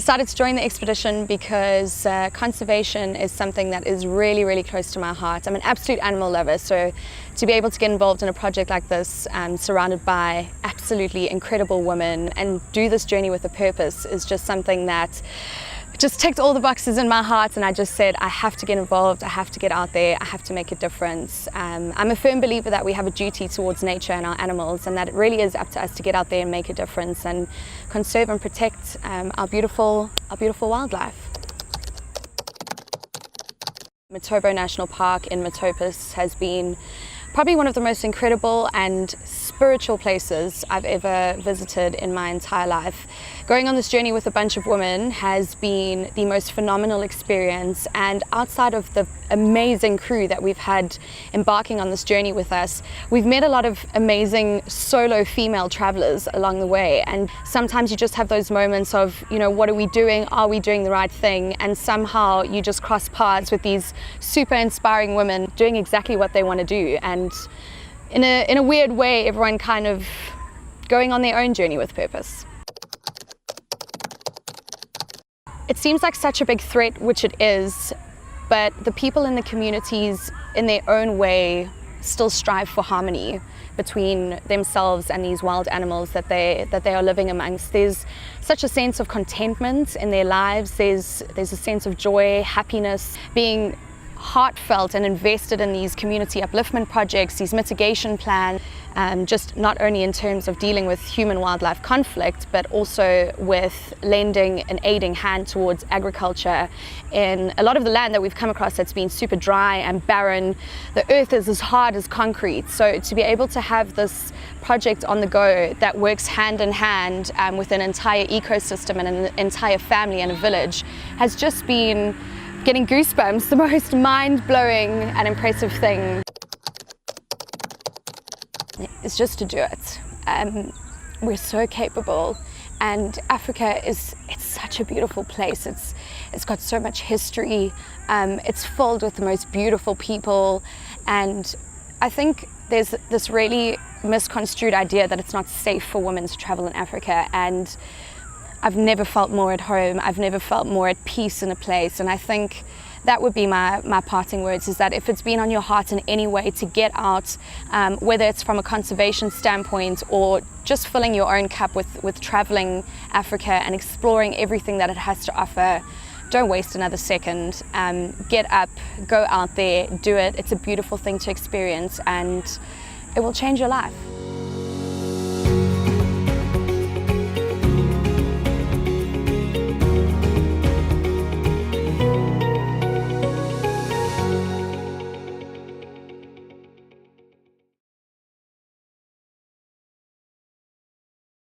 decided to join the expedition because conservation is something that is really, really close to my heart. I'm an absolute animal lover, so to be able to get involved in a project like this, surrounded by absolutely incredible women, and do this journey with a purpose is just something that just ticked all the boxes in my heart, and I just said, I have to get involved, I have to get out there, I have to make a difference. I'm a firm believer that we have a duty towards nature and our animals, and that it really is up to us to get out there and make a difference and conserve and protect our beautiful wildlife. Matobo National Park in Matopus has been probably one of the most incredible and spiritual places I've ever visited in my entire life. Going on this journey with a bunch of women has been the most phenomenal experience, and outside of the amazing crew that we've had embarking on this journey with us, we've met a lot of amazing solo female travelers along the way, and sometimes you just have those moments of, you know, what are we doing? Are we doing the right thing? And somehow you just cross paths with these super inspiring women doing exactly what they want to do, and in a weird way, everyone kind of going on their own journey with purpose. It seems like such a big threat, which it is, but the people in the communities, in their own way, still strive for harmony between themselves and these wild animals that they are living amongst. There's such a sense of contentment in their lives. There's a sense of joy, happiness, being heartfelt and invested in these community upliftment projects, these mitigation plans, just not only in terms of dealing with human-wildlife conflict, but also with lending an aiding hand towards agriculture. In a lot of the land that we've come across that's been super dry and barren, the earth is as hard as concrete. So to be able to have this project on the go that works hand in hand with an entire ecosystem and an entire family and a village has just been getting goosebumps, the most mind-blowing and impressive thing is just to do it. We're so capable, and Africa it's such a beautiful place. It's got so much history. It's filled with the most beautiful people, and I think there's this really misconstrued idea that it's not safe for women to travel in Africa, and I've never felt more at home. I've never felt more at peace in a place, and I think that would be my parting words, is that if it's been on your heart in any way to get out, whether it's from a conservation standpoint or just filling your own cup with traveling Africa and exploring everything that it has to offer, don't waste another second. Get up, go out there, do it. It's a beautiful thing to experience, and it will change your life.